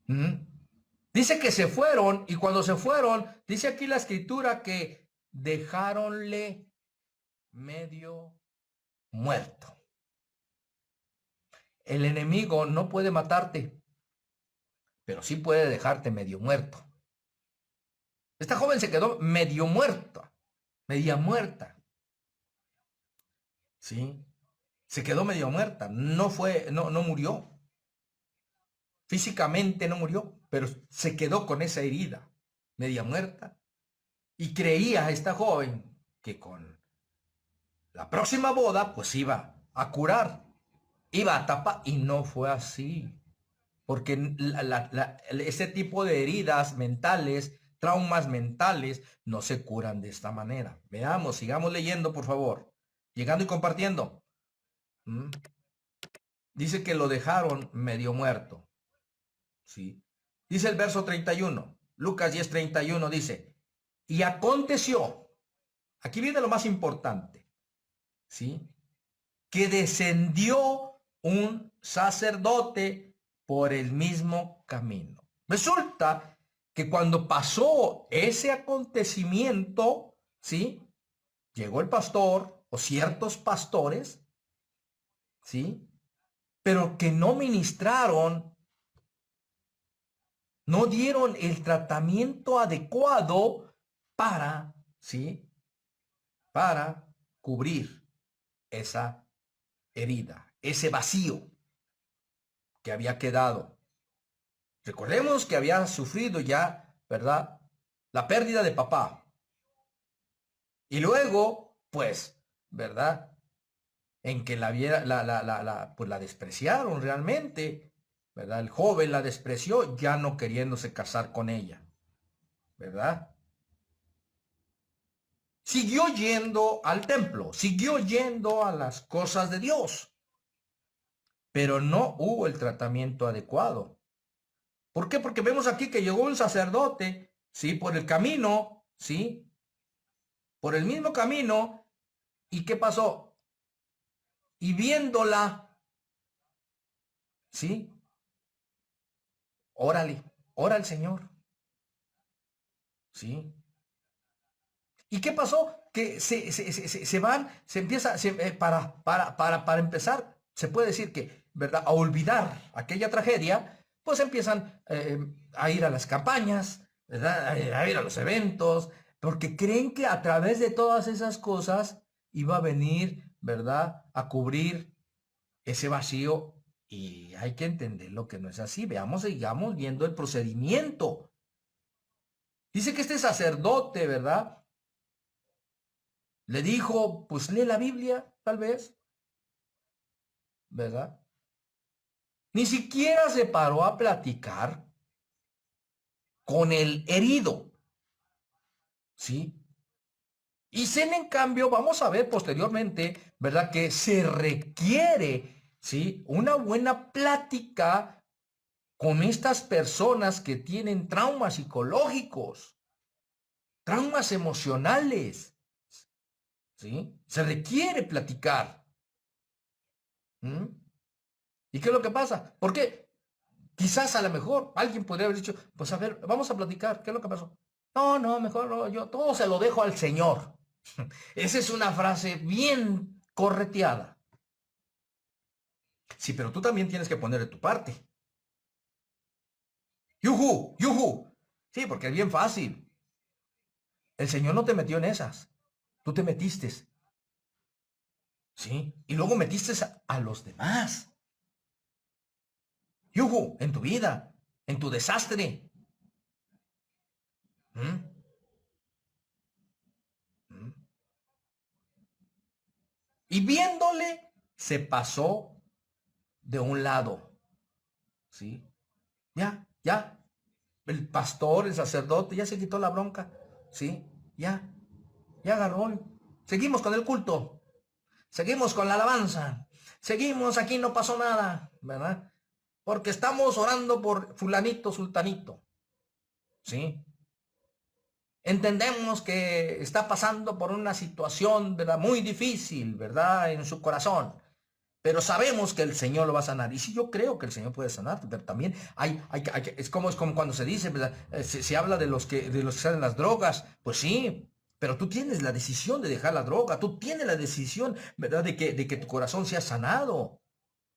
¿Mm? Dice que se fueron, y cuando se fueron, dice aquí la escritura que dejáronle medio muerto. El enemigo no puede matarte, pero sí puede dejarte medio muerto. Esta joven se quedó medio muerta, media muerta, ¿sí? Se quedó medio muerta, no murió. Físicamente no murió, pero se quedó con esa herida, media muerta. Y creía esta joven que con la próxima boda, pues iba a curar, iba a tapar, y no fue así. Porque ese tipo de heridas mentales, traumas mentales, no se curan de esta manera. Veamos, sigamos leyendo, por favor. Llegando y compartiendo. ¿Mm? Dice que lo dejaron medio muerto. ¿Sí? Dice el verso 31. Lucas 10:31 dice, y aconteció, aquí viene lo más importante, ¿sí? Que descendió un sacerdote por el mismo camino. Resulta que cuando pasó ese acontecimiento, ¿sí? Llegó el pastor o ciertos pastores, ¿sí? Pero que no ministraron, no dieron el tratamiento adecuado para, ¿sí? Para cubrir esa herida, ese vacío que había quedado. Recordemos que había sufrido ya, ¿verdad? La pérdida de papá. Y luego, pues, ¿verdad? En que pues la despreciaron realmente, ¿verdad? El joven la despreció, ya no queriéndose casar con ella, ¿verdad? Siguió yendo al templo, siguió yendo a las cosas de Dios, pero no hubo el tratamiento adecuado. ¿Por qué? Porque vemos aquí que llegó un sacerdote, ¿sí? Por el camino, ¿sí? Por el mismo camino. ¿Y qué pasó? Y viéndola, ¿sí? Órale, ora al Señor, ¿sí? ¿Y qué pasó? Que se van, se empieza, para empezar, se puede decir que, ¿verdad? A olvidar aquella tragedia, pues empiezan a ir a las campañas, ¿verdad? A ir a los eventos, porque creen que a través de todas esas cosas iba a venir, ¿verdad? A cubrir ese vacío, y hay que entender lo que no es así. Veamos, sigamos viendo el procedimiento. Dice que este sacerdote, ¿verdad? Le dijo, pues lee la Biblia, tal vez, ¿verdad? Ni siquiera se paró a platicar con el herido, ¿sí? Y en cambio, vamos a ver posteriormente, ¿verdad? Que se requiere, ¿sí? Una buena plática con estas personas que tienen traumas psicológicos, traumas emocionales, ¿sí? Se requiere platicar. ¿Mm? ¿Y qué es lo que pasa? ¿Por qué? Quizás a lo mejor alguien podría haber dicho, pues a ver, vamos a platicar, ¿qué es lo que pasó? No, no, mejor no, yo todo se lo dejo al Señor. Esa es una frase bien correteada. Sí, pero tú también tienes que poner de tu parte. ¡Yujú! ¡Yujú! Sí, porque es bien fácil. El Señor no te metió en esas. Tú te metiste. ¿Sí? Y luego metiste a los demás. ¡Yujú! En tu vida, en tu desastre. ¿Mm? ¿Mm? Y viéndole, se pasó de un lado. ¿Sí? Ya, ya. El pastor, el sacerdote, ya se quitó la bronca. ¿Sí? Ya agarró. Seguimos con el culto. Seguimos con la alabanza. Seguimos, aquí no pasó nada, ¿verdad? Porque estamos orando por fulanito, sultanito. ¿Sí? Entendemos que está pasando por una situación, ¿verdad? Muy difícil, ¿verdad? En su corazón. pero sabemos que el Señor lo va a sanar. Y sí, yo creo que el Señor puede sanarte, pero también es como cuando se dice, ¿verdad? Se habla de los que salen las drogas. Pues sí, pero tú tienes la decisión de dejar la droga. Tú tienes la decisión, ¿verdad? De que tu corazón sea sanado. O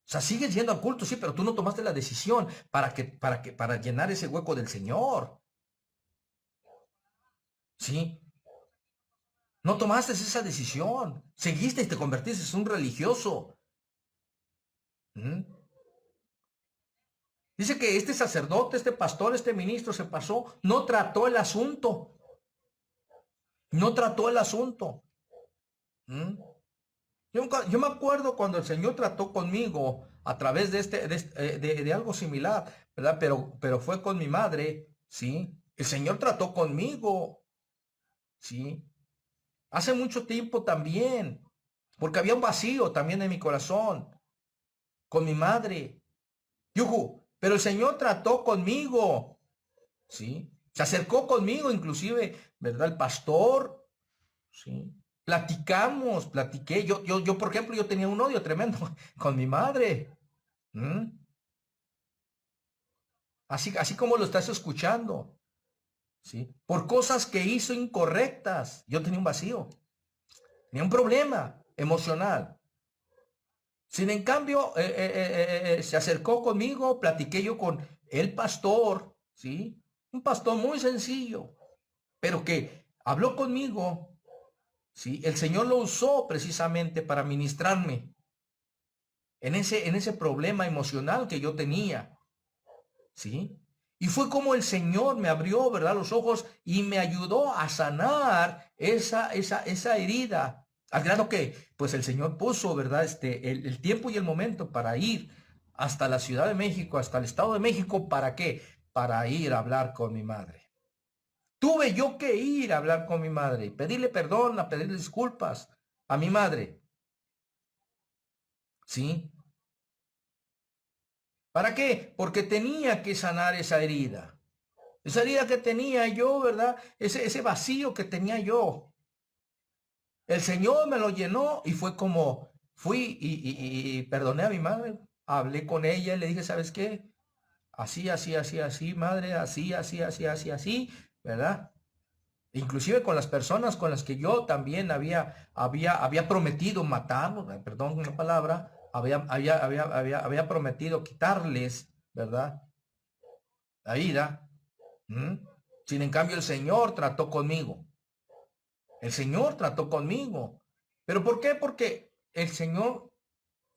sea, sigues yendo al culto, sí, pero tú no tomaste la decisión para llenar ese hueco del Señor. Sí, no tomaste esa decisión. Seguiste y te convertiste en un religioso. ¿Mm? Dice que este sacerdote, este pastor, este ministro se pasó, no trató el asunto. No trató el asunto. ¿Mm? Yo me acuerdo cuando el Señor trató conmigo a través de algo similar, ¿verdad? Pero fue con mi madre, ¿sí? El Señor trató conmigo, ¿sí? Hace mucho tiempo también, porque había un vacío también en mi corazón, con mi madre. Yujú, pero el Señor trató conmigo, ¿sí? Se acercó conmigo, inclusive, ¿verdad? El pastor, ¿sí? Platiqué. Yo, por ejemplo, yo tenía un odio tremendo con mi madre. ¿Mm? Así como lo estás escuchando, ¿sí? Por cosas que hizo incorrectas. Yo tenía un vacío, tenía un problema emocional. Sin en cambio, se acercó conmigo, platiqué yo con el pastor, ¿sí? Un pastor muy sencillo, pero que habló conmigo, ¿sí? El Señor lo usó precisamente para ministrarme en ese problema emocional que yo tenía, ¿sí? Y fue como el Señor me abrió, ¿verdad? Los ojos y me ayudó a sanar esa herida. Al grado que, pues el Señor puso, ¿verdad? El tiempo y el momento para ir hasta la Ciudad de México, hasta el Estado de México. ¿Para qué? Para ir a hablar con mi madre. Tuve yo que ir a hablar con mi madre y pedirle perdón, a pedirle disculpas a mi madre. ¿Sí? ¿Para qué? Porque tenía que sanar esa herida. Esa herida que tenía yo, ¿verdad? Ese vacío que tenía yo. El Señor me lo llenó y fue como, fui y perdoné a mi madre. Hablé con ella y le dije, ¿sabes qué? Así, así, así, así, madre, así, así, así, así, así, ¿verdad? Inclusive con las personas con las que yo también había prometido matar, perdón la palabra, había prometido quitarles, ¿verdad? La vida. ¿Mm? Sin en cambio el Señor trató conmigo. El Señor trató conmigo. ¿Pero por qué? Porque el Señor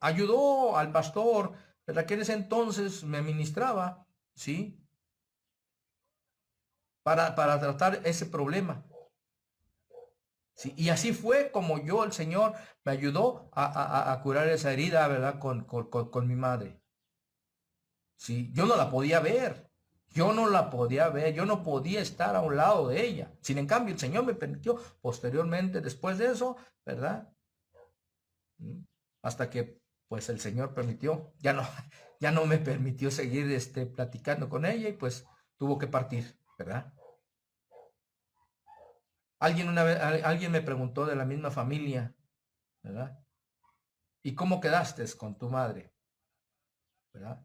ayudó al pastor, ¿verdad? Que en ese entonces me ministraba, ¿sí? Para tratar ese problema. ¿Sí? Y así fue como el Señor, me ayudó a curar esa herida, ¿verdad? Con mi madre. ¿Sí? Yo no la podía ver. Yo no la podía ver. Yo no podía estar a un lado de ella. Sin en cambio, el Señor me permitió posteriormente, después de eso, ¿verdad? ¿Mm? Hasta que, pues, el Señor permitió. Ya no me permitió seguir, platicando con ella y pues tuvo que partir, ¿verdad? Alguien me preguntó de la misma familia, ¿verdad? ¿Y cómo quedaste con tu madre? ¿Verdad?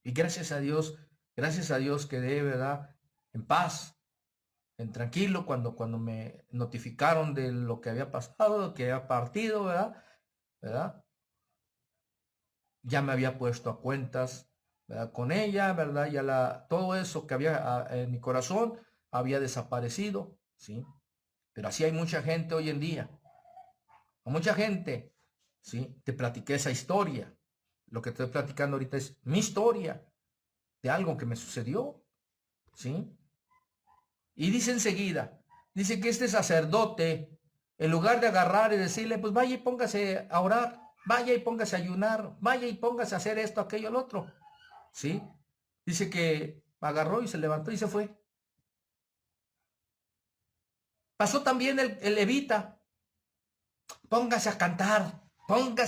Y gracias a Dios quedé, ¿verdad? En paz, en tranquilo, cuando me notificaron de lo que había pasado, que había partido, ¿verdad? ¿Verdad? Ya me había puesto a cuentas, ¿verdad? Con ella, ¿verdad? Todo eso que había en mi corazón había desaparecido, ¿sí? Pero así hay mucha gente hoy en día, a mucha gente, ¿sí? Te platiqué esa historia. Lo que estoy platicando ahorita es mi historia de algo que me sucedió, ¿sí? Y dice enseguida, dice que este sacerdote, en lugar de agarrar y decirle, pues vaya y póngase a orar, vaya y póngase a ayunar, vaya y póngase a hacer esto, aquello, el otro, ¿sí? Dice que agarró y se levantó y se fue. Pasó también el levita, póngase a cantar, ponga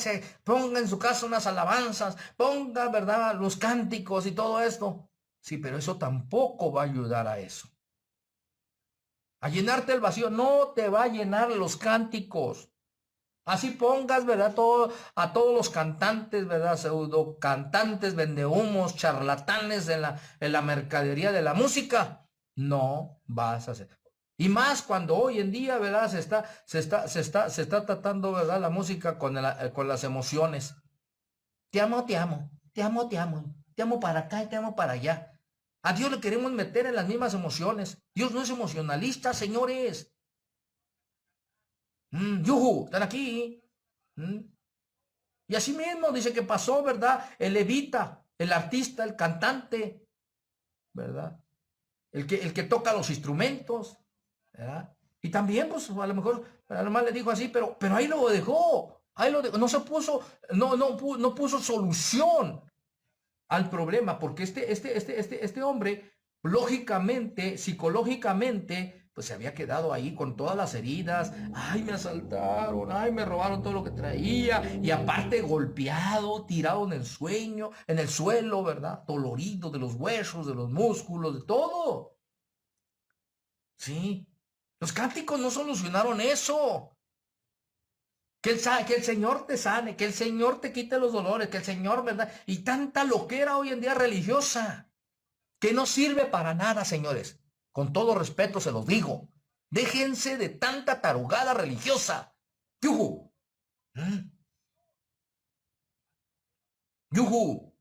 en su casa unas alabanzas, ponga, ¿verdad?, los cánticos y todo esto. Sí, pero eso tampoco va a ayudar a eso. A llenarte el vacío, no te va a llenar los cánticos. Así pongas, ¿verdad? A todos los cantantes, ¿verdad? Pseudo cantantes, vendehumos, charlatanes en la mercadería de la música. No vas a hacer. Y más cuando hoy en día, ¿verdad? Se está tratando, ¿verdad? La música con las emociones. Te amo, te amo, te amo, te amo, te amo para acá y te amo para allá. A Dios le queremos meter en las mismas emociones. Dios no es emocionalista, señores. Yuhu, están aquí. Mm. Y así mismo dice que pasó, ¿verdad? El levita, el artista, el cantante, ¿verdad? El que toca los instrumentos, ¿verdad? Y también, pues, a lo mejor, a lo mejor le dijo así, pero ahí lo dejó. Ahí lo dejó. No se puso, no puso solución al problema, porque este hombre, lógicamente, psicológicamente, pues se había quedado ahí con todas las heridas. Ay, me asaltaron, ay, me robaron todo lo que traía. Y aparte golpeado, tirado en el suelo, ¿verdad? Dolorido de los huesos, de los músculos, de todo. Sí. Los cánticos no solucionaron eso. Que el Señor te sane, que el Señor te quite los dolores, que el Señor, ¿verdad? Y tanta loquera hoy en día religiosa, que no sirve para nada, señores. Con todo respeto se los digo. Déjense de tanta tarugada religiosa. Yuhu. ¿Mm? Yuhu.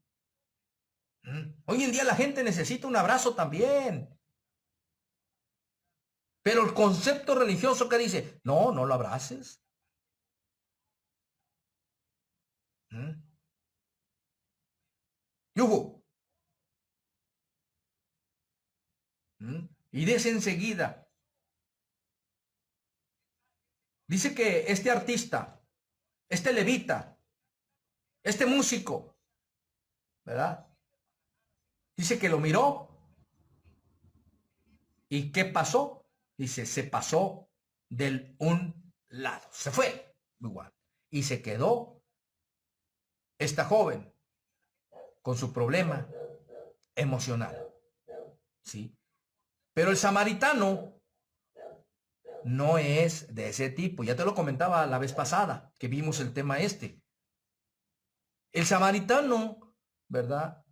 Hoy en día la gente necesita un abrazo también. Pero el concepto religioso que dice, no, no lo abraces. ¿Mm? Yuhu. Y des enseguida. Dice que este artista, este levita, este músico, ¿verdad? Dice que lo miró y ¿qué pasó? Dice, se pasó del un lado, se fue igual. Y se quedó esta joven con su problema emocional, ¿sí? Pero el samaritano no es de ese tipo. Ya te lo comentaba la vez pasada que vimos el tema este. El samaritano, ¿verdad?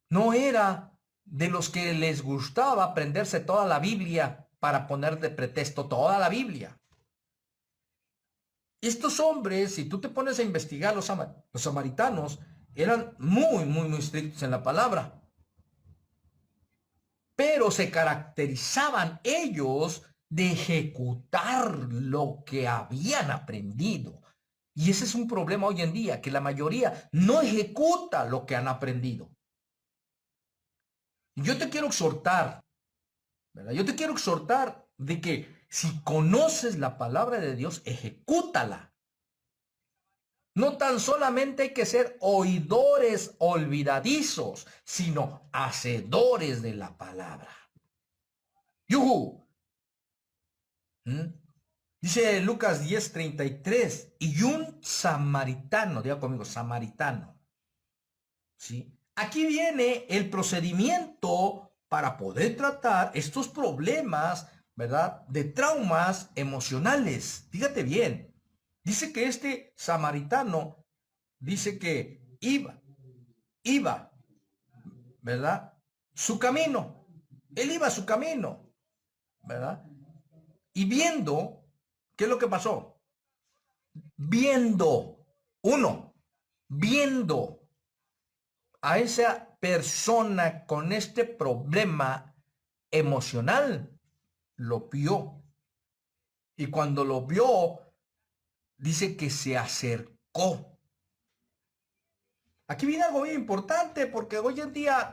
No era de los que les gustaba aprenderse toda la Biblia para poner de pretexto toda la Biblia. Estos hombres, si tú te pones a investigar los samaritanos, eran muy estrictos en la palabra. Pero se caracterizaban ellos de ejecutar lo que habían aprendido. Y ese es un problema hoy en día, que la mayoría no ejecuta lo que han aprendido. Y yo te quiero exhortar, ¿verdad? Yo te quiero exhortar de que si conoces la palabra de Dios, ejecútala. No tan solamente hay que ser oidores olvidadizos, sino hacedores de la palabra. ¡Yuhu! ¿Mm? Dice Lucas 10:33, y un samaritano, diga conmigo, samaritano, ¿sí? Aquí viene el procedimiento para poder tratar estos problemas, ¿verdad? De traumas emocionales. Fíjate bien, dice que este samaritano, dice que iba, ¿verdad? Su camino, él iba a su camino, ¿verdad? Y viendo, ¿qué es lo que pasó? Viendo, uno, viendo a esa persona con este problema emocional, lo vio. Y cuando lo vio, dice que se acercó. Aquí viene algo bien importante porque hoy en día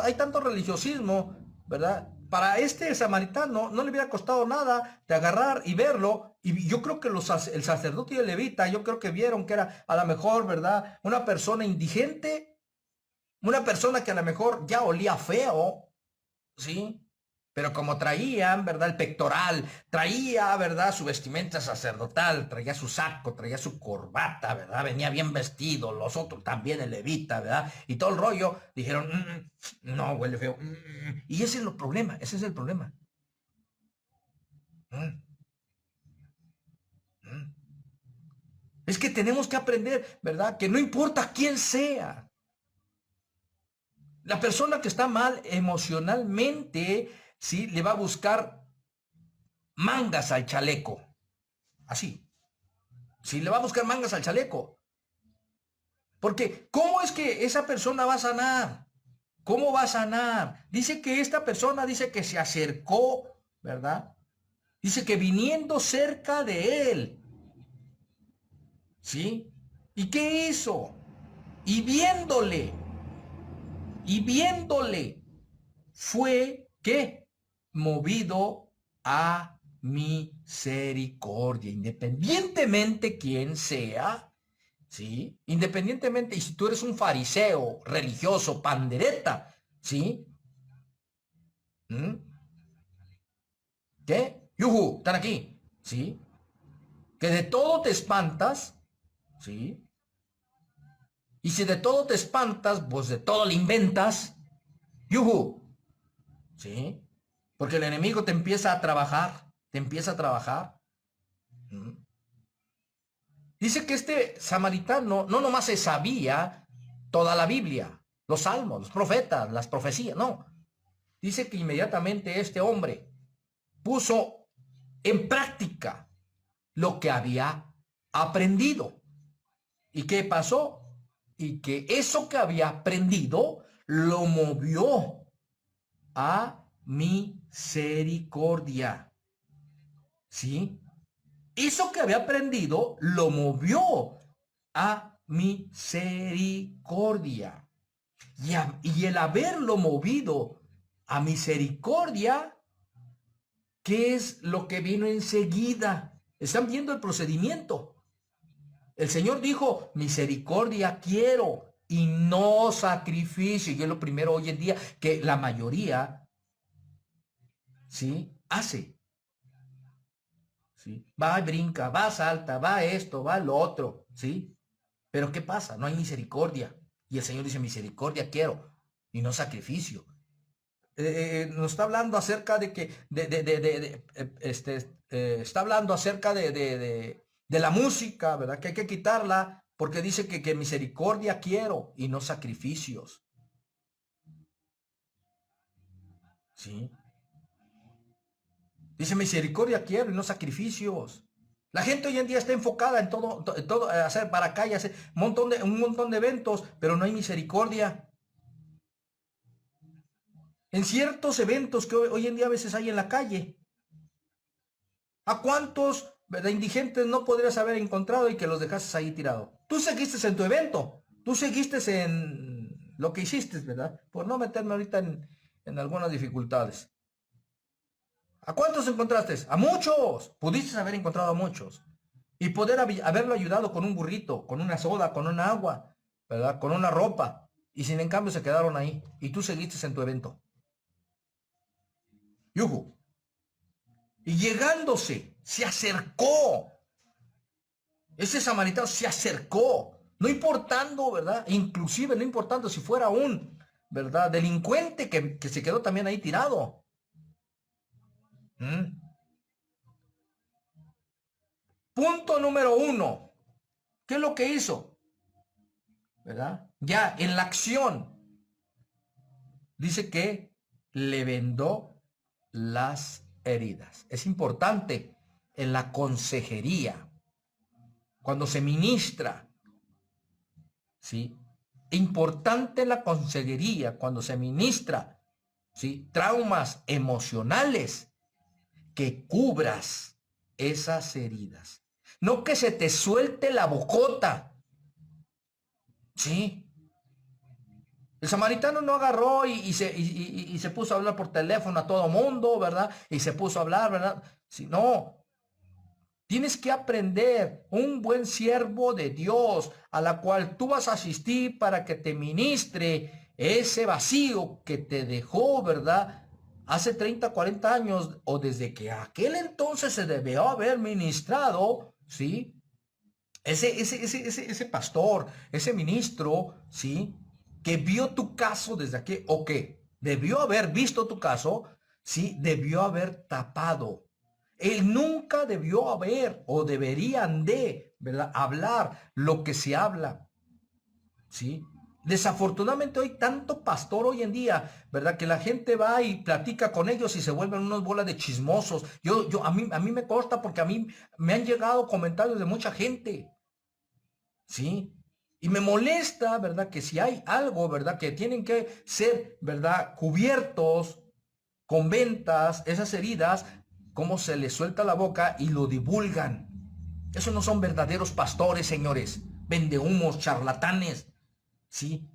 hay tanto religiosismo, ¿verdad? Para este samaritano no le hubiera costado nada de agarrar y verlo. Y yo creo que el sacerdote y el levita, yo creo que vieron que era a lo mejor, ¿verdad? Una persona indigente, una persona que a lo mejor ya olía feo, ¿sí? Pero como traían, ¿verdad? El pectoral, traía, ¿verdad? Su vestimenta sacerdotal, traía su saco, traía su corbata, ¿verdad? Venía bien vestido, los otros también, el levita, ¿verdad? Y todo el rollo, dijeron, no, huele feo. Y ese es el problema, ese es el problema. Mm, mm. Es que tenemos que aprender, ¿verdad? Que no importa quién sea. La persona que está mal emocionalmente, ¿sí? Le va a buscar mangas al chaleco. Así. Sí, le va a buscar mangas al chaleco. Porque, ¿cómo es que esa persona va a sanar? ¿Cómo va a sanar? Dice que esta persona dice que se acercó, ¿verdad? Dice que viniendo cerca de él, ¿sí? ¿Y qué hizo? Y viéndole, fue, ¿qué? Movido a misericordia, independientemente quién sea, ¿sí? Independientemente, y si tú eres un fariseo, religioso, pandereta, ¿sí? ¿Mm? ¿Qué? ¡Yujú! Están aquí, ¿sí? Que de todo te espantas, ¿sí? Y si de todo te espantas, pues de todo le inventas, ¡yujú! ¿Sí? Porque el enemigo te empieza a trabajar, te empieza a trabajar. ¿Mm? Dice que este samaritano no nomás se sabía toda la Biblia, los salmos, los profetas, las profecías, no. Dice que inmediatamente este hombre puso en práctica lo que había aprendido. ¿Y qué pasó? Y que eso que había aprendido lo movió a misericordia. ¿Sí? Eso que había aprendido lo movió a misericordia. Y el haberlo movido a misericordia, ¿qué es lo que vino enseguida? ¿Están viendo el procedimiento? El Señor dijo, misericordia quiero y no sacrificio. Y es lo primero hoy en día que la mayoría, ¿sí? Hace. ¿Sí? Va, brinca, va, salta, va esto, va lo otro, ¿sí? Pero ¿qué pasa? No hay misericordia. Y el Señor dice, misericordia quiero y no sacrificio. Nos está hablando acerca de que, está hablando acerca de la música, ¿verdad? Que hay que quitarla porque dice que misericordia quiero y no sacrificios. ¿Sí? Dice misericordia quiero y no sacrificios. La gente hoy en día está enfocada en todo hacer para acá y hacer un montón de eventos, pero no hay misericordia. En ciertos eventos que hoy en día a veces hay en la calle. ¿A cuántos de indigentes no podrías haber encontrado y que los dejaste ahí tirado? Tú seguiste en tu evento, tú seguiste en lo que hiciste, ¿verdad? Por no meterme ahorita en algunas dificultades. ¿A cuántos encontraste? A muchos. Pudiste haber encontrado a muchos. Y poder haberlo ayudado con un burrito, con una soda, con un agua, ¿verdad? Con una ropa. Y sin en cambio se quedaron ahí. Y tú seguiste en tu evento. Yuhu. Y llegándose, se acercó. Ese samaritano se acercó. No importando, ¿verdad? Inclusive no importando si fuera un, ¿verdad? Delincuente que se quedó también ahí tirado. ¿Mm? Punto número 1. ¿Qué es lo que hizo? ¿Verdad? Ya en la acción. Dice que le vendó las heridas. Es importante en la consejería, cuando se ministra, ¿sí? Importante en la consejería, cuando se ministra, ¿sí? Traumas emocionales, que cubras esas heridas. No que se te suelte la bocota, ¿sí? El samaritano no agarró y se puso a hablar por teléfono a todo mundo, ¿verdad? Y se puso a hablar, ¿verdad? Si no, tienes que aprender un buen siervo de Dios a la cual tú vas a asistir para que te ministre ese vacío que te dejó, ¿verdad? Hace 30, 40 años o desde que aquel entonces se debió haber ministrado, ¿sí? Ese pastor, ese ministro, ¿sí? Que vio tu caso desde aquí, o que debió haber visto tu caso, ¿sí? Debió haber tapado. Él nunca debió haber, o deberían de ¿verdad? Hablar lo que se habla, ¿sí? Desafortunadamente hoy tanto pastor hoy en día, ¿verdad? Que la gente va y platica con ellos y se vuelven unas bolas de chismosos. A mí me consta porque a mí me han llegado comentarios de mucha gente, ¿sí? Y me molesta, ¿verdad? Que si hay algo, ¿verdad? Que tienen que ser, ¿verdad? Cubiertos con ventas, esas heridas, cómo se les suelta la boca y lo divulgan. Esos no son verdaderos pastores, señores. Vendehumos, charlatanes, ¿sí?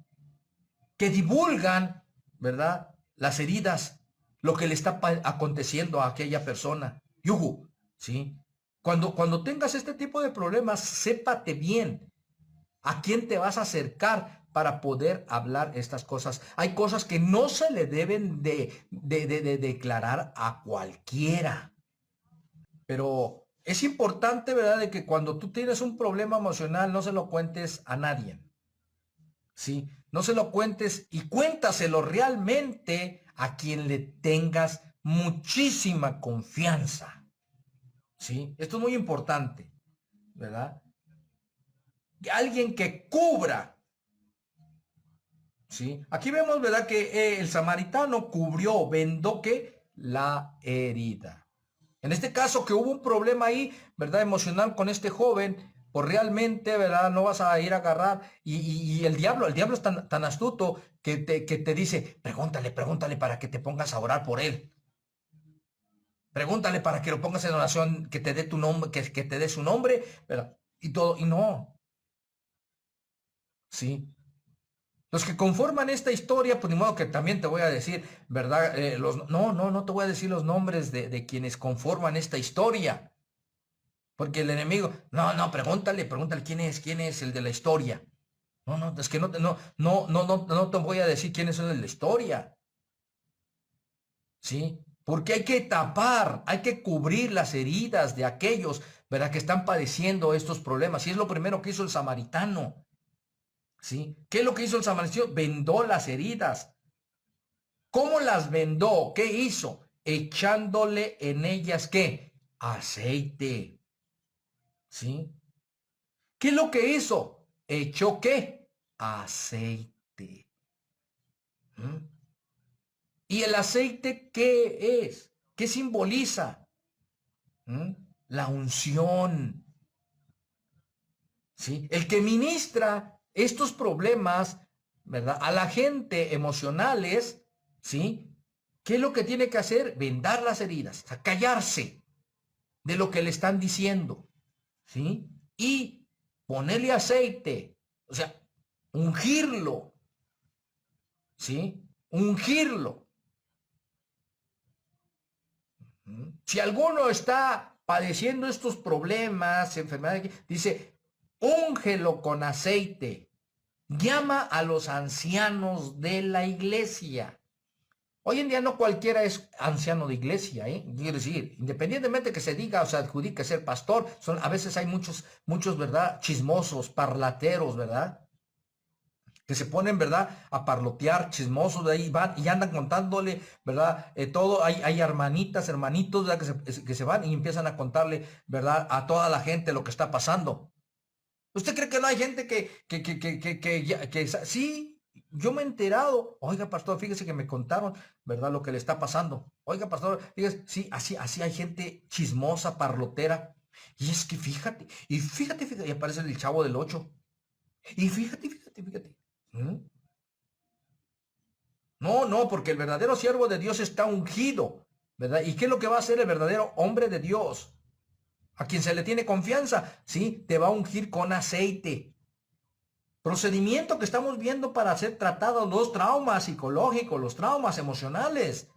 Que divulgan, ¿verdad? Las heridas, lo que le está aconteciendo a aquella persona. Yuhu, ¿sí? Cuando tengas este tipo de problemas, sépate bien a quién te vas a acercar para poder hablar estas cosas. Hay cosas que no se le deben de declarar a cualquiera. Pero es importante, ¿verdad? De que cuando tú tienes un problema emocional, no se lo cuentes a nadie. ¿Sí? No se lo cuentes y cuéntaselo realmente a quien le tengas muchísima confianza. ¿Sí? Esto es muy importante, ¿verdad? Alguien que cubra. ¿Sí? Aquí vemos, ¿verdad? Que el samaritano cubrió, vendó que la herida. En este caso que hubo un problema ahí, ¿verdad? Emocional con este joven, pues realmente, ¿verdad? No vas a ir a agarrar. Y el diablo es tan astuto que te dice, pregúntale para que te pongas a orar por él. Pregúntale para que lo pongas en oración, que te dé tu nombre, que te dé su nombre, ¿verdad? Y todo, y no, ¿sí? Los que conforman esta historia, pues ni modo que también te voy a decir, ¿verdad? No te voy a decir los nombres de quienes conforman esta historia. Porque el enemigo, pregúntale quién es el de la historia. No, es que no te voy a decir quién es el de la historia. ¿Sí? Porque hay que tapar, hay que cubrir las heridas de aquellos, ¿verdad? Que están padeciendo estos problemas. Y es lo primero que hizo el samaritano. ¿Sí? ¿Qué es lo que hizo el samaritano? Vendó las heridas. ¿Cómo las vendó? ¿Qué hizo? Echándole en ellas, ¿qué? Aceite. ¿Sí? ¿Qué es lo que hizo? ¿Echó qué? Aceite. ¿Mm? ¿Y el aceite qué es? ¿Qué simboliza? ¿Mm? La unción. ¿Sí? El que ministra estos problemas, ¿verdad? A la gente emocionales, ¿sí? ¿Qué es lo que tiene que hacer? Vendar las heridas, o sea, callarse de lo que le están diciendo, ¿sí? Y ponerle aceite, o sea, ungirlo, ¿sí? Ungirlo. Si alguno está padeciendo estos problemas, enfermedades, dice, úngelo con aceite. Llama a los ancianos de la iglesia. Hoy en día no cualquiera es anciano de iglesia, ¿eh? Quiero decir, independientemente que se diga o se adjudique ser pastor, a veces hay muchos, ¿verdad? Chismosos, parlateros, ¿verdad? Que se ponen, ¿verdad? A parlotear, chismosos, de ahí van y andan contándole, ¿verdad? Todo, hay hermanitas, hermanitos, ¿verdad? Que se van y empiezan a contarle, ¿verdad? A toda la gente lo que está pasando. ¿Usted cree que no hay gente sí? Yo me he enterado. Oiga, pastor, fíjese que me contaron, ¿verdad? Lo que le está pasando. Oiga, pastor, fíjese, sí, así hay gente chismosa, parlotera. Y es que fíjate, y aparece el Chavo del 8. Y fíjate. ¿Mm? No, porque el verdadero siervo de Dios está ungido, ¿verdad? ¿Y qué es lo que va a hacer el verdadero hombre de Dios? A quien se le tiene confianza, ¿sí? Te va a ungir con aceite. Procedimiento que estamos viendo para ser tratados los traumas psicológicos, los traumas emocionales.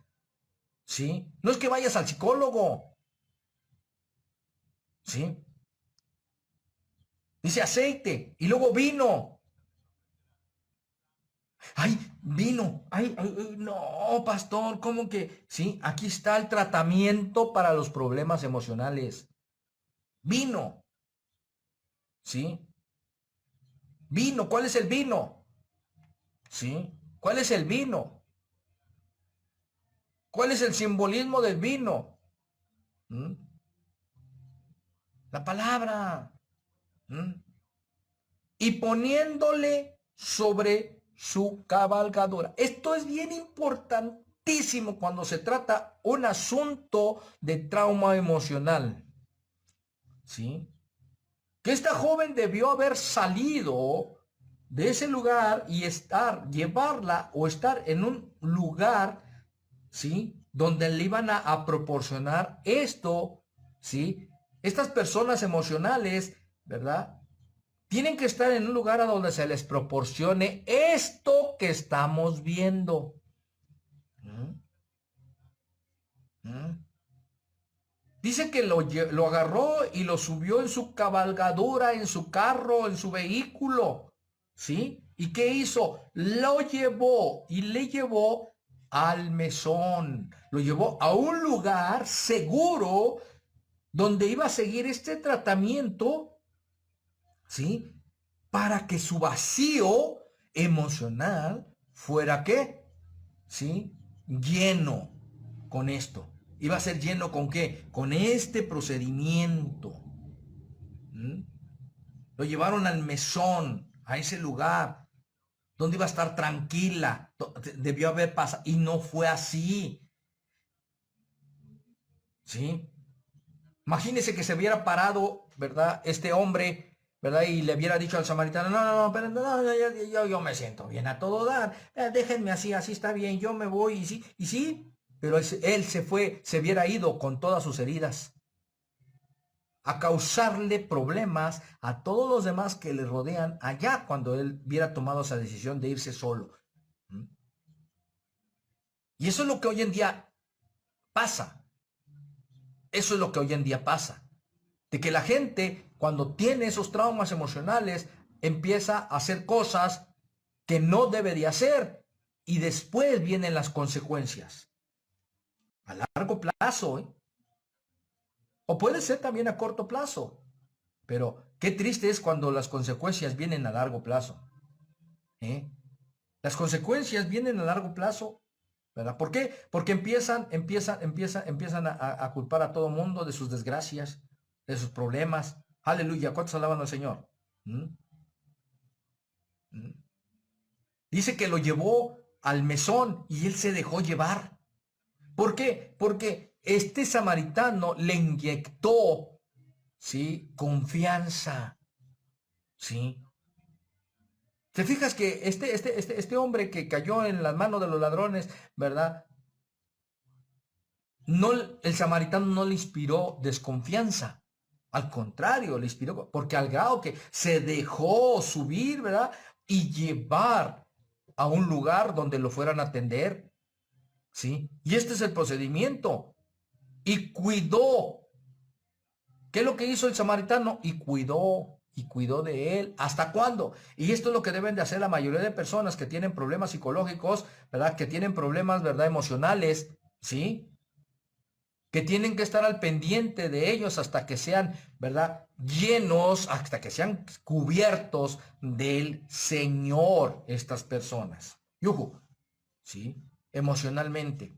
¿Sí? No es que vayas al psicólogo. ¿Sí? Dice aceite y luego vino. Ay, vino. Ay, no, pastor, ¿cómo que? Sí, aquí está el tratamiento para los problemas emocionales. Vino. ¿Sí? Vino. ¿Cuál es el vino? ¿Sí? ¿Cuál es el vino? ¿Cuál es el simbolismo del vino? ¿Mm? La palabra. ¿Mm? Y poniéndole sobre su cabalgadura. Esto es bien importantísimo cuando se trata un asunto de trauma emocional. ¿Sí? Que esta joven debió haber salido de ese lugar y llevarla o estar en un lugar, ¿sí? Donde le iban a proporcionar esto, ¿sí? Estas personas emocionales, ¿verdad? Tienen que estar en un lugar a donde se les proporcione esto que estamos viendo. ¿Mm? ¿Mm? Dice que lo agarró y lo subió en su cabalgadura, en su carro, en su vehículo. ¿Sí? ¿Y qué hizo? Lo llevó y le llevó al mesón. Lo llevó a un lugar seguro donde iba a seguir este tratamiento, ¿sí? Para que su vacío emocional fuera ¿qué? ¿Sí? Lleno con esto. ¿Iba a ser lleno con qué? Con este procedimiento. ¿Mm? Lo llevaron al mesón, a ese lugar, donde iba a estar tranquila. Debió haber pasado. Y no fue así. ¿Sí? Imagínese que se hubiera parado, ¿verdad? Este hombre, ¿verdad? Y le hubiera dicho al samaritano, no, no, no, pero no, yo me siento bien a todo dar. Déjenme así, así está bien, yo me voy. Y sí, pero él se fue, se hubiera ido con todas sus heridas a causarle problemas a todos los demás que le rodean allá cuando él hubiera tomado esa decisión de irse solo. ¿Mm? Y eso es lo que hoy en día pasa. Eso es lo que hoy en día pasa. De que la gente, cuando tiene esos traumas emocionales, empieza a hacer cosas que no debe de hacer y después vienen las consecuencias. A largo plazo, ¿eh? O puede ser también a corto plazo. Pero qué triste es cuando las consecuencias vienen a largo plazo. ¿Eh? Las consecuencias vienen a largo plazo, ¿verdad? ¿Por qué? Porque empiezan a culpar a todo mundo de sus desgracias, de sus problemas. Aleluya, ¿cuántos alaban al Señor? ¿Mm? ¿Mm? Dice que lo llevó al mesón y él se dejó llevar. ¿Por qué? Porque este samaritano le inyectó, ¿sí? Confianza, ¿sí? ¿Te fijas que este hombre que cayó en las manos de los ladrones, ¿verdad? No, el samaritano no le inspiró desconfianza. Al contrario, le inspiró, porque al grado que se dejó subir, ¿verdad? Y llevar a un lugar donde lo fueran a atender, ¿sí? Y este es el procedimiento. Y cuidó. ¿Qué es lo que hizo el samaritano? Y cuidó de él. ¿Hasta cuándo? Y esto es lo que deben de hacer la mayoría de personas que tienen problemas psicológicos, ¿verdad? Que tienen problemas, ¿verdad? Emocionales, ¿sí? Que tienen que estar al pendiente de ellos hasta que sean, ¿verdad? Llenos, hasta que sean cubiertos del Señor estas personas. Yuhu, ¿sí? Emocionalmente.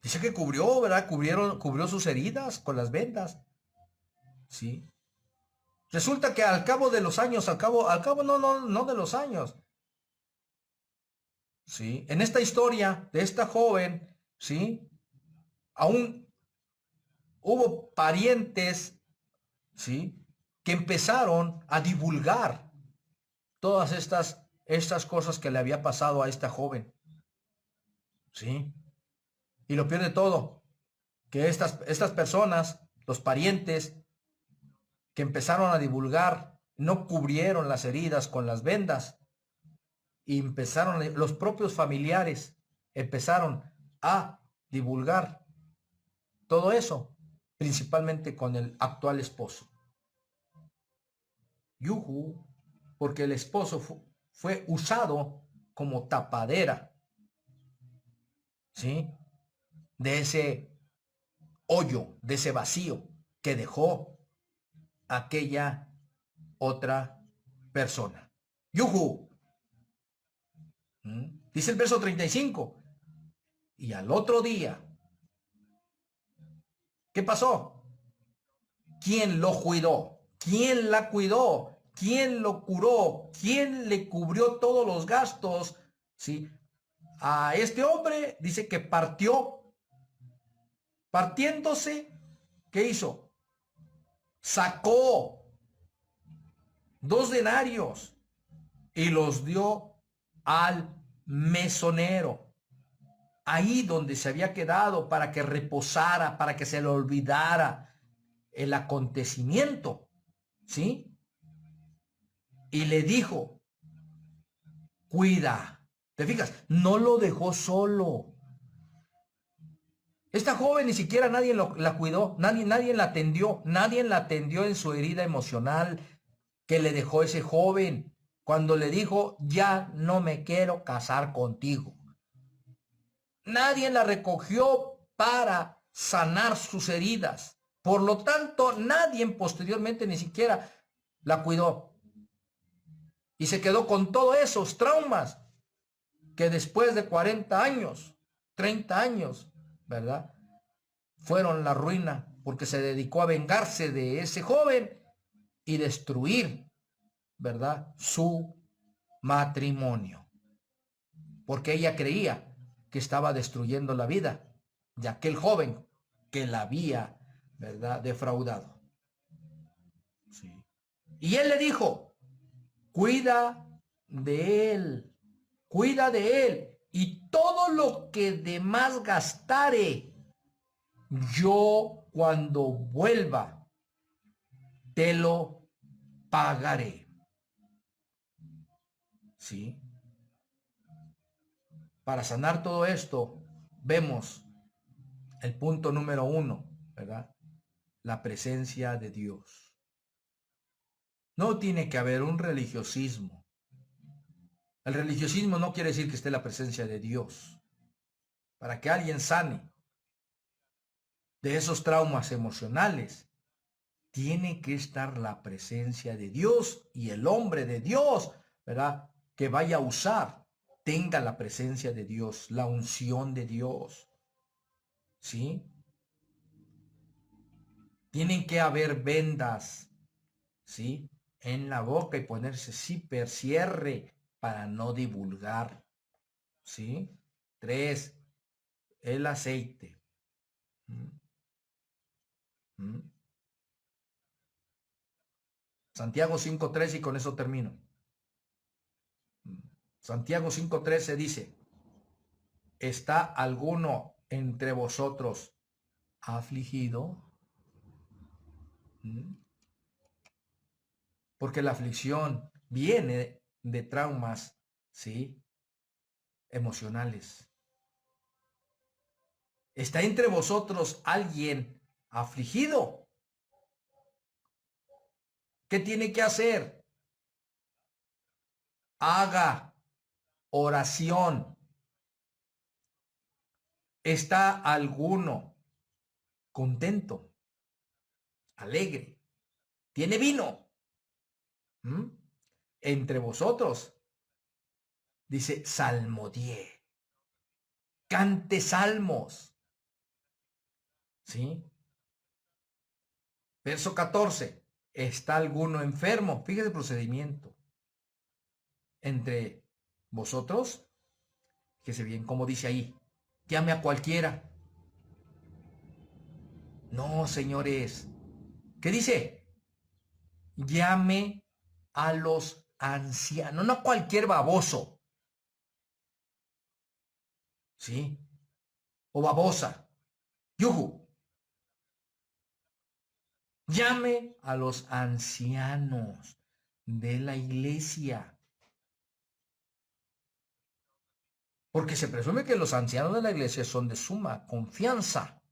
Dice que cubrió, ¿verdad? Cubrió sus heridas con las vendas, ¿sí? Resulta que al cabo de los años, no de los años, ¿sí? En esta historia de esta joven, ¿sí? Aún hubo parientes, ¿sí? Que empezaron a divulgar todas estas cosas que le había pasado a esta joven, ¿sí? Y lo peor de todo, que estas personas, los parientes que empezaron a divulgar, no cubrieron las heridas con las vendas y los propios familiares empezaron a divulgar todo eso, principalmente con el actual esposo. Yuhu, porque el esposo fue usado como tapadera, ¿sí? De ese hoyo, de ese vacío que dejó aquella otra persona. Yuhu. Dice el verso 35. Y al otro día, ¿qué pasó? ¿quién lo cuidó? ¿Quién la cuidó? ¿Quién lo curó? ¿Quién le cubrió todos los gastos? ¿Sí? A este hombre dice que partiéndose, ¿qué hizo? Sacó 2 denarios y los dio al mesonero, ahí donde se había quedado, para que reposara, para que se le olvidara el acontecimiento, ¿sí? Y le dijo, cuida. ¿Te fijas? No lo dejó solo. Esta joven ni siquiera nadie la cuidó, nadie la atendió en su herida emocional que le dejó ese joven cuando le dijo, ya no me quiero casar contigo. Nadie la recogió para sanar sus heridas. Por lo tanto, nadie posteriormente ni siquiera la cuidó. Y se quedó con todos esos traumas que después de 40 años, 30 años, ¿verdad? Fueron la ruina, porque se dedicó a vengarse de ese joven y destruir, ¿verdad?, su matrimonio. Porque ella creía que estaba destruyendo la vida de aquel joven que la había, ¿verdad?, defraudado. Sí. Y él le dijo, cuida de él, y todo lo que de más gastare, yo cuando vuelva te lo pagaré. ¿Sí? Para sanar todo esto, vemos el punto número 1, ¿verdad? La presencia de Dios. No tiene que haber un religiosismo. El religiosismo no quiere decir que esté la presencia de Dios. Para que alguien sane de esos traumas emocionales, tiene que estar la presencia de Dios, y el hombre de Dios, ¿verdad?, que vaya a usar, tenga la presencia de Dios, la unción de Dios. ¿Sí? Tienen que haber vendas, ¿sí?, en la boca, y ponerse cierre para no divulgar. ¿Sí? 3, el aceite. Santiago 5:13, y con eso termino. Santiago 5:13 dice, ¿está alguno entre vosotros afligido? Porque la aflicción viene de traumas, ¿sí?, emocionales. ¿Está entre vosotros alguien afligido? ¿Qué tiene que hacer? Haga oración. ¿Está alguno contento, alegre? ¿Tiene vino? Entre vosotros, dice, salmodié, cante salmos. ¿Sí? Verso 14. ¿Está alguno enfermo? Fíjese el procedimiento. Entre vosotros, fíjese bien cómo dice ahí, llame a cualquiera. No, señores. ¿Qué dice? Llame a los ancianos, no a cualquier baboso. ¿Sí? O babosa. Yuju. Llame a los ancianos de la iglesia. Porque se presume que los ancianos de la iglesia son de suma confianza.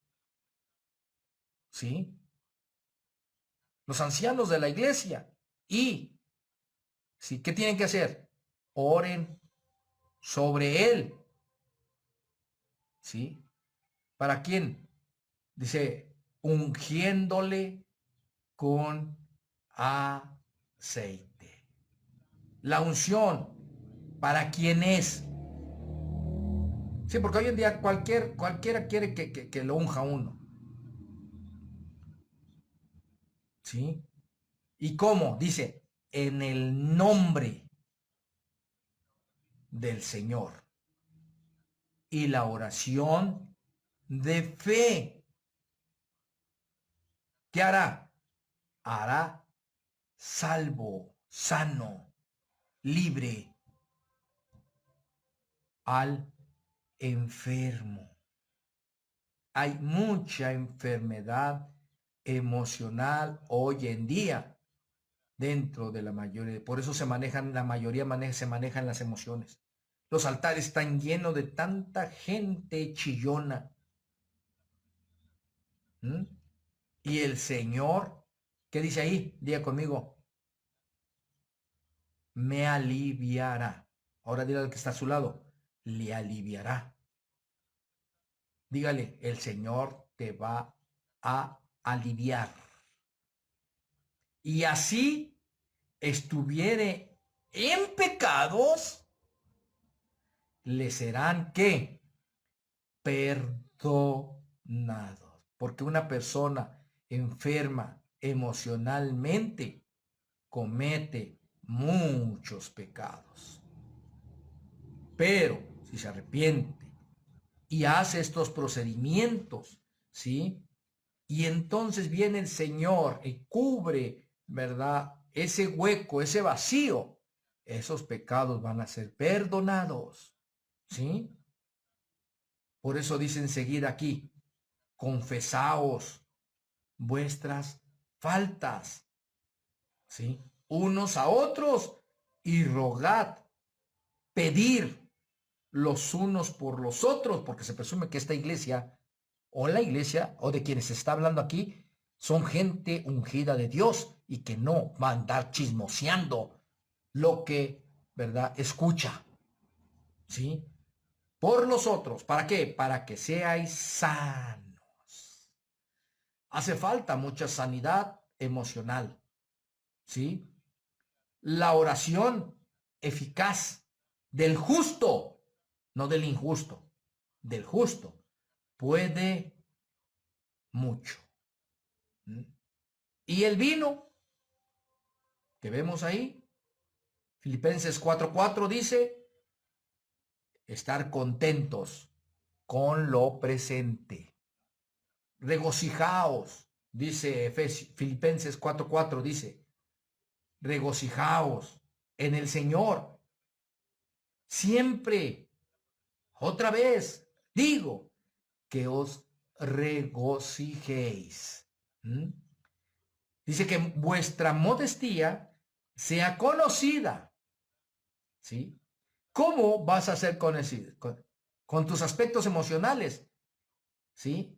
¿Sí? Los ancianos de la iglesia. Y, ¿sí?, ¿qué tienen que hacer? Oren sobre él. ¿Sí? ¿Para quién? Dice, ungiéndole con aceite. La unción, ¿para quién es? Sí, porque hoy en día cualquiera quiere que lo unja uno. ¿sí? ¿Y cómo? Dice, en el nombre del Señor. Y la oración de fe, ¿qué hará? Hará salvo, sano, libre al enfermo. Hay mucha enfermedad emocional hoy en día dentro de la mayoría. Por eso se manejan, la mayoría se manejan las emociones. Los altares están llenos de tanta gente chillona. ¿Mm? Y el Señor, ¿qué dice ahí? Diga conmigo, me aliviará. Ahora dile al que está a su lado, le aliviará. Dígale, el Señor te va a aliviar. Y así estuviere en pecados, le serán ¿qué? Perdonados. Porque una persona enferma emocionalmente comete muchos pecados. Pero si se arrepiente y hace estos procedimientos, ¿sí? Y entonces viene el Señor y cubre, ¿verdad? Ese hueco, ese vacío. Esos pecados van a ser perdonados, ¿sí? Por eso dice enseguida aquí, confesaos vuestras faltas, ¿sí? Unos a otros y rogad, pedir los unos por los otros, porque se presume que esta iglesia o la iglesia o de quienes se está hablando aquí son gente ungida de Dios y que no va a andar chismoseando lo que, ¿verdad?, escucha, ¿sí? Por los otros, ¿para qué? Para que seáis sanos. Hace falta mucha sanidad emocional, ¿sí? La oración eficaz del justo, no del injusto, del justo, puede mucho. Y el vino que vemos ahí, Filipenses 4:4 dice, estar contentos con lo presente. Regocijaos, dice Filipenses 4:4 dice, regocijaos en el Señor. Siempre, otra vez, digo, que os regocijéis. Dice que vuestra modestia sea conocida, ¿sí? ¿Cómo vas a ser conocido? Con tus aspectos emocionales, ¿sí?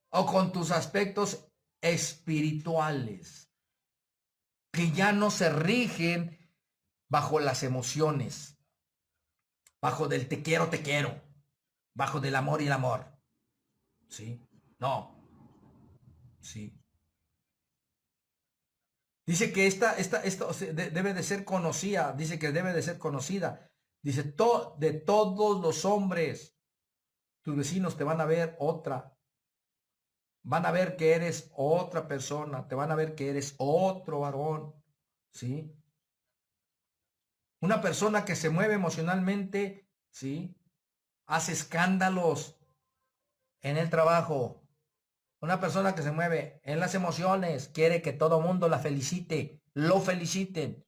O con tus aspectos espirituales, que ya no se rigen bajo las emociones, bajo del te quiero, bajo del amor y el amor, ¿sí? No, ¿sí? Dice que esta debe de ser conocida, dice que debe de ser conocida. Dice, de todos los hombres, tus vecinos te van a ver otra. Van a ver que eres otra persona, te van a ver que eres otro varón, ¿sí? Una persona que se mueve emocionalmente, ¿sí? Hace escándalos en el trabajo. Una persona que se mueve en las emociones, quiere que todo mundo la felicite, lo feliciten.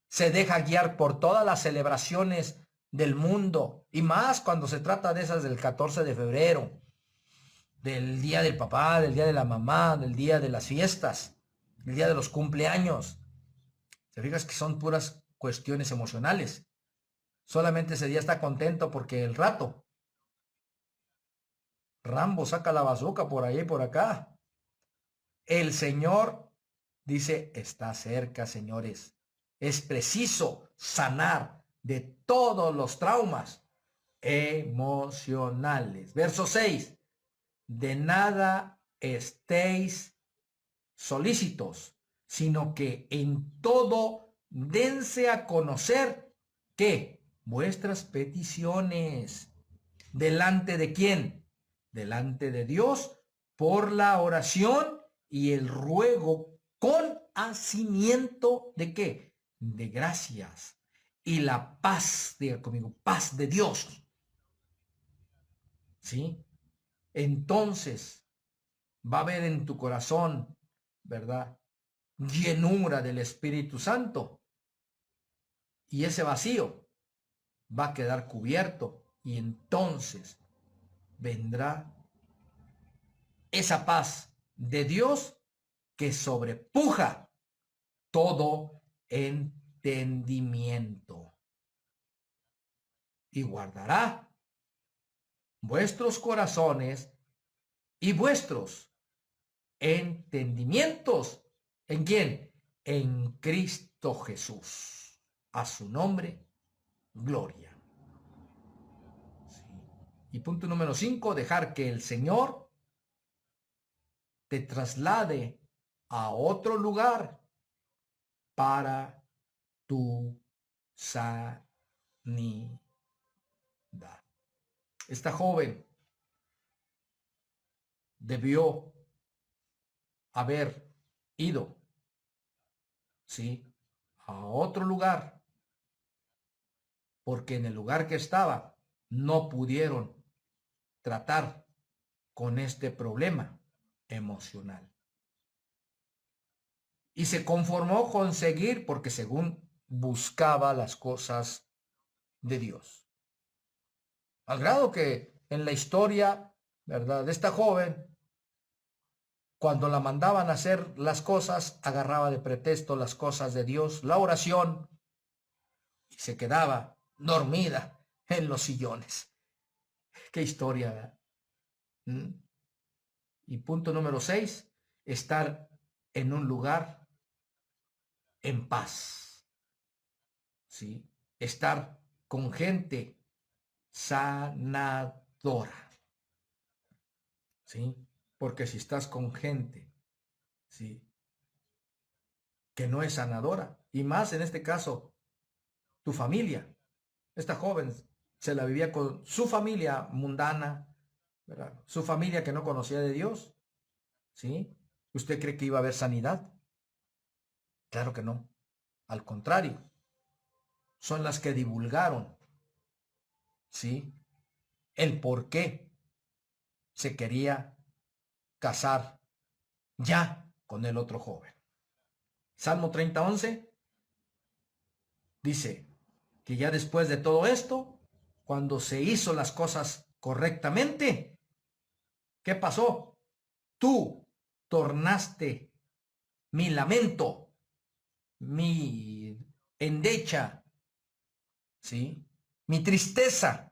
Se deja guiar por todas las celebraciones del mundo, y más cuando se trata de esas del 14 de febrero, del día del papá, del día de la mamá, del día de las fiestas, del día de los cumpleaños. Te fijas que son puras cuestiones emocionales. Solamente ese día está contento porque el rato Rambo saca la bazooka por ahí y por acá. El Señor dice, está cerca, señores. Es preciso sanar de todos los traumas emocionales. Verso 6. De nada estéis solícitos, sino que en todo dense a conocer que vuestras peticiones, ¿delante de quién? delante de Dios por la oración y el ruego con hacimiento de qué? De gracias. Y la paz, diga conmigo, paz de Dios. ¿Sí? Entonces va a haber en tu corazón, ¿verdad? Llenura del Espíritu Santo. Y ese vacío va a quedar cubierto. Y entonces vendrá esa paz de Dios que sobrepuja todo entendimiento y guardará vuestros corazones y vuestros entendimientos. ¿En quién? En Cristo Jesús. A su nombre, gloria. Sí. Y punto número 5, dejar que el Señor te traslade a otro lugar para tu sanidad. Esta joven debió haber ido, ¿sí?, a otro lugar, porque en el lugar que estaba no pudieron tratar con este problema emocional. Y se conformó con seguir porque según buscaba las cosas de Dios. Al grado que en la historia, ¿verdad?, de esta joven, cuando la mandaban a hacer las cosas, agarraba de pretexto las cosas de Dios, la oración, y se quedaba dormida en los sillones. Qué historia, ¿verdad? Y punto número 6, estar en un lugar en paz, ¿sí? Estar con gente sanadora, ¿sí? Porque si estás con gente, ¿sí?, que no es sanadora, y más en este caso, tu familia. Esta joven se la vivía con su familia mundana, ¿verdad?, su familia que no conocía de Dios, ¿sí? ¿Usted cree que iba a haber sanidad? Claro que no. Al contrario, son las que divulgaron, ¿sí?, el por qué se quería casar ya con el otro joven. Salmo 30:11 dice que ya después de todo esto, cuando se hizo las cosas correctamente, ¿qué pasó? Tú tornaste mi lamento, mi endecha, ¿sí?, mi tristeza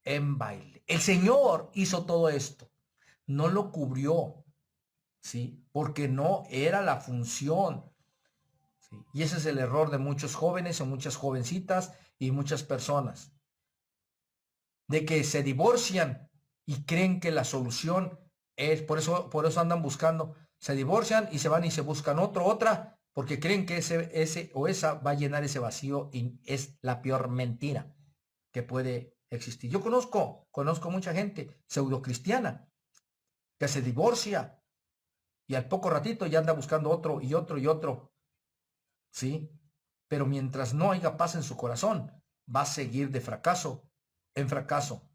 en baile. El Señor hizo todo esto, no lo cubrió, ¿sí?, porque no era la función, ¿sí? Y ese es el error de muchos jóvenes o muchas jovencitas y muchas personas, de que se divorcian y creen que la solución es, por eso andan buscando, se divorcian y se van y se buscan otra, porque creen que ese o esa va a llenar ese vacío, y es la peor mentira que puede existir. Yo conozco mucha gente pseudocristiana que se divorcia y al poco ratito ya anda buscando otro y otro y otro, ¿sí? Pero mientras no haya paz en su corazón, va a seguir de fracaso en fracaso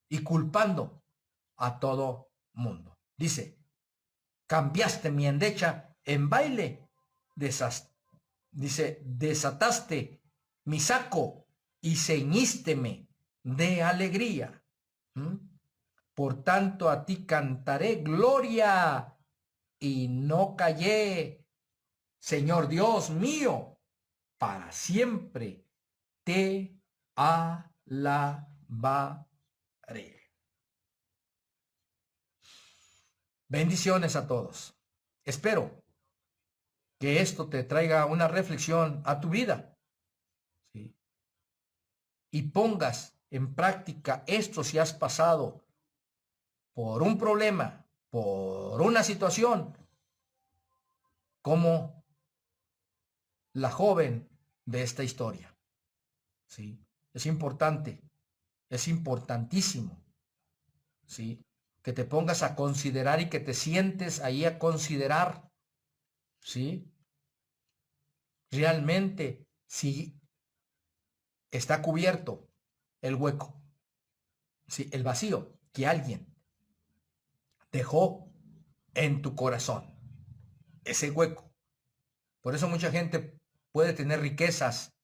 y culpando a todo mundo. Dice, cambiaste mi endecha en baile, dice, desataste mi saco y ceñísteme de alegría. ¿Mm? Por tanto a ti cantaré gloria y no callé, Señor Dios mío, para siempre te alabaré. Bendiciones a todos. Espero que esto te traiga una reflexión a tu vida, ¿sí?, y pongas en práctica esto si has pasado por un problema, por una situación, como la joven de esta historia, ¿sí? Es importante, es importantísimo ¿sí? Que te pongas a considerar y que te sientes ahí a considerar, ¿sí? Realmente, si está cubierto el hueco, ¿sí? El vacío que alguien dejó en tu corazón, ese hueco. Por eso mucha gente puede tener riquezas,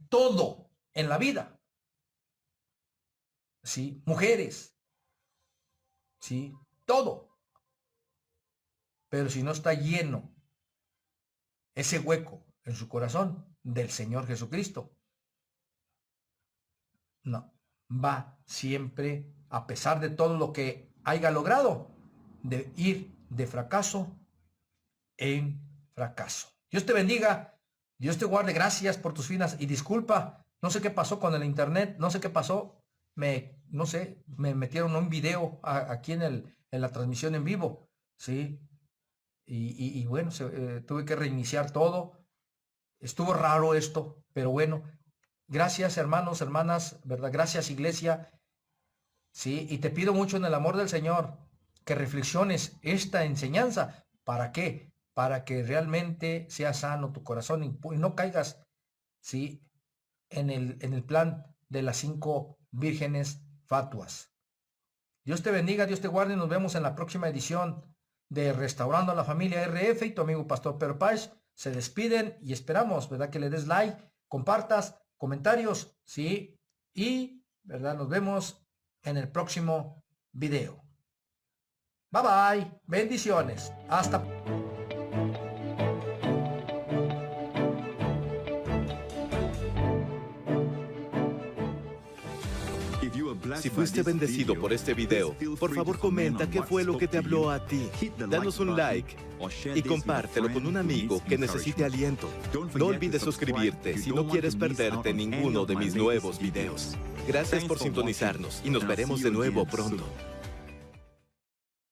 todo en la vida, ¿sí? Mujeres, ¿sí? Todo. Pero si no está lleno ese hueco en su corazón del Señor Jesucristo, no, va siempre, a pesar de todo lo que haya logrado, de ir de fracaso en fracaso. Dios te bendiga, Dios te guarde, gracias por tus finas y disculpa, no sé qué pasó con el internet, no sé qué pasó, no sé, me metieron un video aquí en la transmisión en vivo, ¿sí? Y bueno, tuve que reiniciar todo, estuvo raro esto, pero bueno, gracias hermanos, hermanas, ¿verdad? Gracias iglesia, ¿sí? Y te pido mucho en el amor del Señor que reflexiones esta enseñanza. ¿Para qué? Para que realmente sea sano tu corazón y no caigas, ¿sí? En el plan de las 5 vírgenes fatuas. Dios te bendiga, Dios te guarde y nos vemos en la próxima edición de Restaurando a la Familia RF y tu amigo Pastor Pedro Páez se despiden y esperamos, ¿verdad? Que le des like, compartas, comentarios, ¿sí? Y, ¿verdad? Nos vemos en el próximo video. Bye bye, bendiciones, hasta Si fuiste bendecido por este video, por favor comenta qué fue lo que te habló a ti. Danos un like y compártelo con un amigo que necesite aliento. No olvides suscribirte si no quieres perderte ninguno de mis nuevos videos. Gracias por sintonizarnos y nos veremos de nuevo pronto.